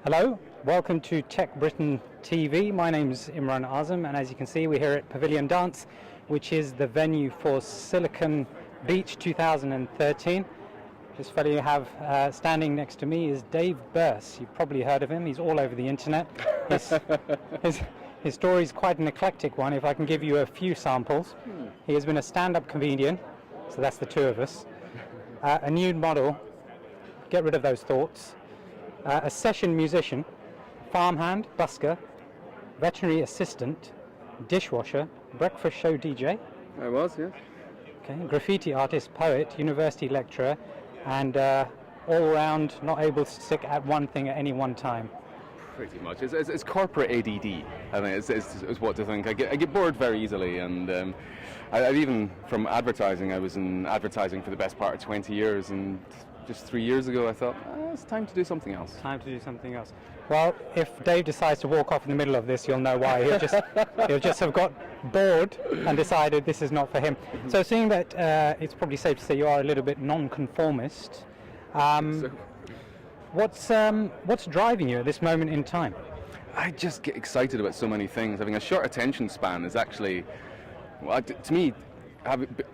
Hello, welcome to Tech Britain TV. My name's Imran Azam, and as you can see, we're here at Pavilion Dance, which is the venue for Silicon Beach 2013. This fellow you have standing next to me is Dave Birss. You've probably heard of him. He's all over the internet. His story is quite an eclectic one. If I can give you a few samples, he has been a stand-up comedian, so that's the two of us, a nude model, get rid of those thoughts, a session musician, farmhand, busker, veterinary assistant, dishwasher, breakfast show DJ. I was, yes. Okay, graffiti artist, poet, university lecturer, and all-round not able to stick at one thing at any one time. Pretty much. It's corporate ADD. I mean, it's what to think. I get bored very easily, and I even from advertising. I was in advertising for the best part of 20 years, and just 3 years ago I thought, it's time to do something else. Time to do something else. Well, if Dave decides to walk off in the middle of this, you'll know why. He'll just have got bored and decided this is not for him. So seeing that it's probably safe to say you are a little bit non-conformist, what's driving you at this moment in time? I just get excited about so many things. Having a short attention span is actually, well, to me,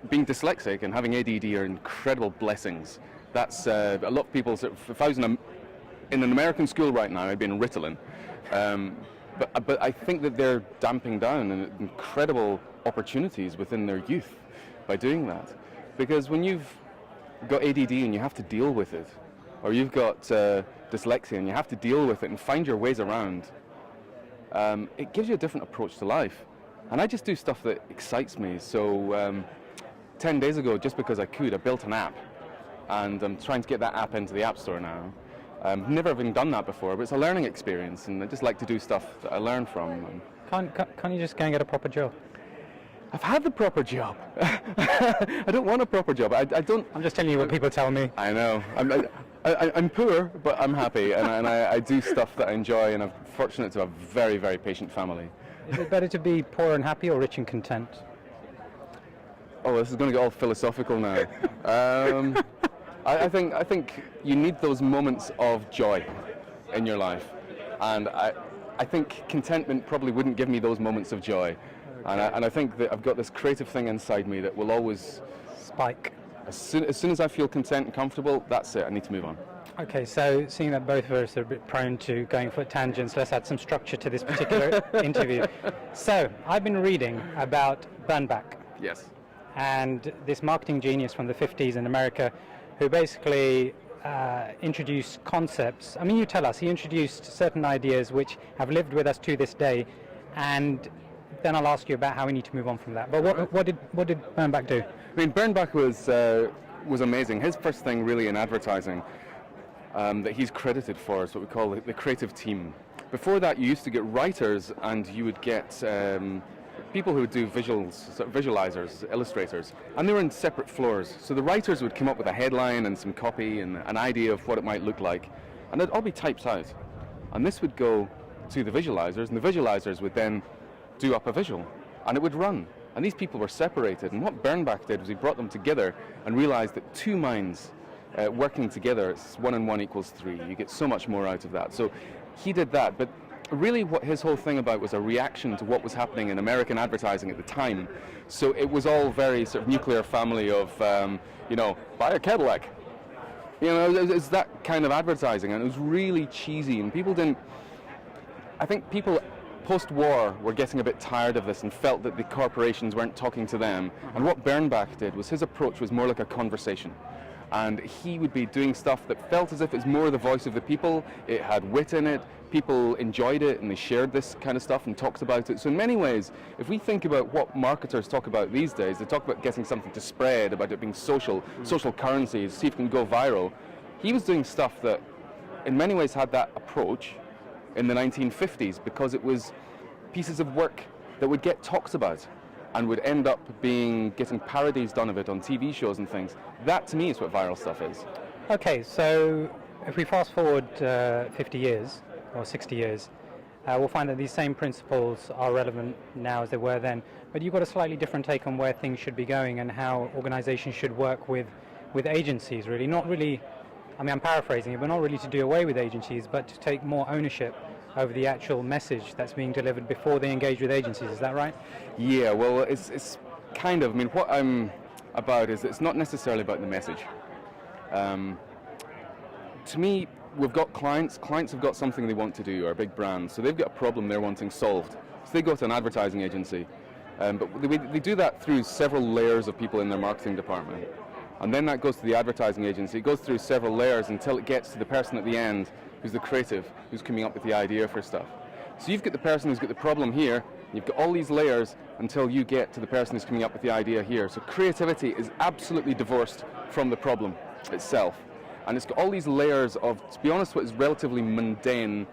being dyslexic and having ADD are incredible blessings. That's a lot of people. If I was in an American school right now, I'd be in Ritalin. But I think that they're damping down incredible opportunities within their youth by doing that. Because when you've got ADD and you have to deal with it, or you've got dyslexia and you have to deal with it and find your ways around, it gives you a different approach to life. And I just do stuff that excites me. So 10 days ago, just because I could, I built an app. And I'm trying to get that app into the App Store now. Never having done that before, but it's a learning experience, and I just like to do stuff that I learn from. Can't you just go and get a proper job? I've had the proper job. I don't want a proper job. I don't. I'm just telling you what people tell me. I know. I'm poor, but I'm happy, and I do stuff that I enjoy, and I'm fortunate to have a very, very patient family. Is it better to be poor and happy or rich and content? Oh, this is going to get all philosophical now. I think you need those moments of joy in your life, and I think contentment probably wouldn't give me those moments of joy, and I think that I've got this creative thing inside me that will always spike. As soon as I feel content and comfortable, that's it. I need to move on. Okay, so seeing that both of us are a bit prone to going for tangents, let's add some structure to this particular interview. So I've been reading about Bernbach. Yes. And this marketing genius from the 50s in America, who basically introduced concepts. I mean, you tell us, he introduced certain ideas which have lived with us to this day, and then I'll ask you about how we need to move on from that. But what did Bernbach do? I mean, Bernbach was amazing. His first thing really in advertising that he's credited for is what we call the creative team. Before that, you used to get writers, and you would get people who would do visuals, sort of visualizers, illustrators, and they were in separate floors. So the writers would come up with a headline and some copy and an idea of what it might look like, and it'd all be typed out. And this would go to the visualizers, and the visualizers would then do up a visual, and it would run. And these people were separated, and what Bernbach did was he brought them together and realized that two minds working together, it's 1 and 1 equals 3. You get so much more out of that. So he did that, but really what his whole thing about was a reaction to what was happening in American advertising at the time. So it was all very sort of nuclear family of, buy a Cadillac. It's that kind of advertising, and it was really cheesy, and people didn't, I think people post-war were getting a bit tired of this and felt that the corporations weren't talking to them. And what Bernbach did was his approach was more like a conversation. And he would be doing stuff that felt as if it's more the voice of the people. It had wit in it. People enjoyed it, and they shared this kind of stuff and talked about it. So in many ways, if we think about what marketers talk about these days, they talk about getting something to spread, about it being social currencies, see if it can go viral. He was doing stuff that in many ways had that approach in the 1950s, because it was pieces of work that would get talked about and would end up getting parodies done of it on TV shows and things. That to me is what viral stuff is. Okay, so if we fast forward 50 years or 60 years, we'll find that these same principles are relevant now as they were then, but you've got a slightly different take on where things should be going and how organizations should work with agencies, really. Not really I mean, I'm paraphrasing it, but not really to do away with agencies, but to take more ownership over the actual message that's being delivered before they engage with agencies. Is that right? Yeah, well, it's kind of, I mean, what I'm about is it's not necessarily about the message. To me, we've got clients have got something they want to do, or big brands, so they've got a problem they're wanting solved. So they go to an advertising agency, but they do that through several layers of people in their marketing department. And then that goes to the advertising agency. It goes through several layers until it gets to the person at the end who's the creative, who's coming up with the idea for stuff. So you've got the person who's got the problem here, you've got all these layers until you get to the person who's coming up with the idea here. So creativity is absolutely divorced from the problem itself. And it's got all these layers of, to be honest, what is relatively mundane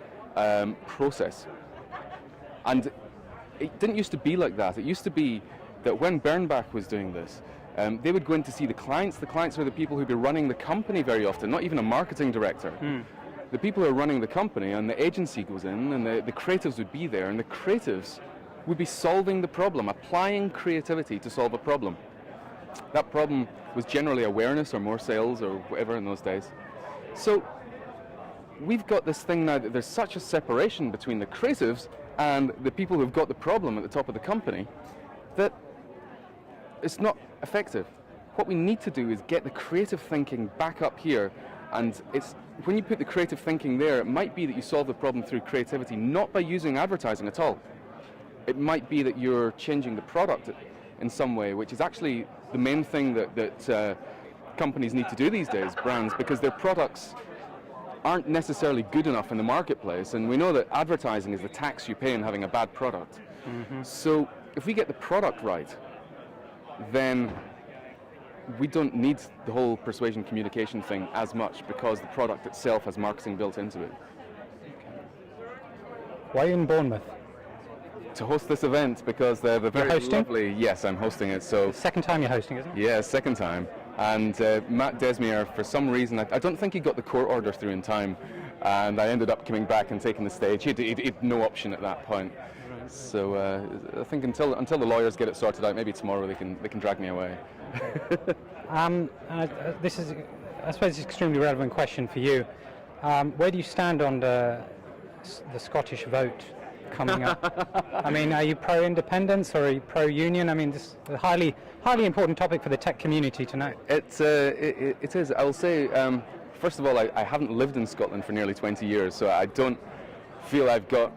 process. And it didn't used to be like that. It used to be that when Birnbach was doing this, they would go in to see the clients. The clients are the people who'd be running the company very often, not even a marketing director. The people who are running the company, and the agency goes in, and the creatives would be there, and the creatives would be solving the problem, applying creativity to solve a problem. That problem was generally awareness or more sales or whatever in those days. So we've got this thing now that there's such a separation between the creatives and the people who've got the problem at the top of the company that it's not effective. What we need to do is get the creative thinking back up here, and it's when you put the creative thinking there, it might be that you solve the problem through creativity, not by using advertising at all. It might be that you're changing the product in some way, which is actually the main thing that companies need to do these days, brands, because their products aren't necessarily good enough in the marketplace, and we know that advertising is the tax you pay in having a bad product. So if we get the product right, then we don't need the whole persuasion communication thing as much, because the product itself has marketing built into it. Why are you in Bournemouth? To host this event, because they're very lovely. Yes, I'm hosting it. So Second time you're hosting, isn't it? yeah, second time. And Matt Desmere, for some reason, I don't think he got the court order through in time, and I ended up coming back and taking the stage. He had no option at that point. So I think until the lawyers get it sorted out, maybe tomorrow they can drag me away. This is, I suppose, it's an extremely relevant question for you. Where do you stand on the Scottish vote coming up? I mean, are you pro-independence or are you pro-union? I mean, this is a highly important topic for the tech community to know. It is. I will say, first of all, I haven't lived in Scotland for nearly 20 years, so I don't feel I've got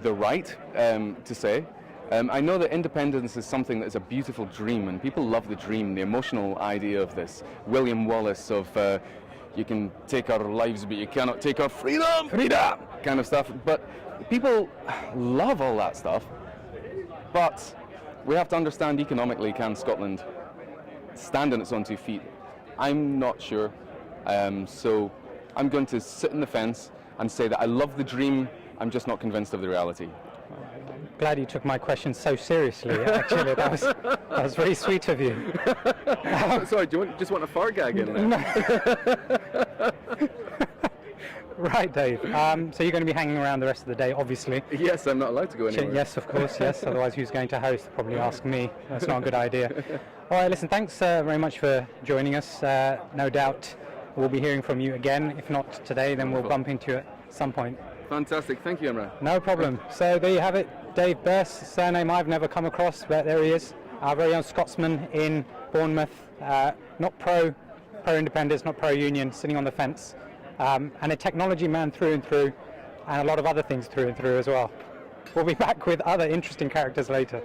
the right to say. I know that independence is something that is a beautiful dream, and people love the dream, the emotional idea of this. William Wallace of you can take our lives, but you cannot take our freedom, kind of stuff. But people love all that stuff. But we have to understand economically, can Scotland stand on its own 2 feet? I'm not sure. So I'm going to sit on the fence and say that I love the dream, I'm just not convinced of the reality. Glad you took my question so seriously. Actually, that was very sweet of you. Sorry, do you just want a fart gag in there? Right, Dave. So you're going to be hanging around the rest of the day, obviously. Yes, I'm not allowed to go anywhere. Yes, of course, yes. Otherwise, who's going to host? Probably ask me. That's not a good idea. All right, listen, thanks very much for joining us. No doubt we'll be hearing from you again. If not today, then we'll bump into you at some point. Fantastic. Thank you, Imran. No problem. So there you have it. Dave Birss, surname I've never come across, but there he is. Our very own Scotsman in Bournemouth. Not pro-independence, not pro-union, sitting on the fence. And a technology man through and through, and a lot of other things through and through as well. We'll be back with other interesting characters later.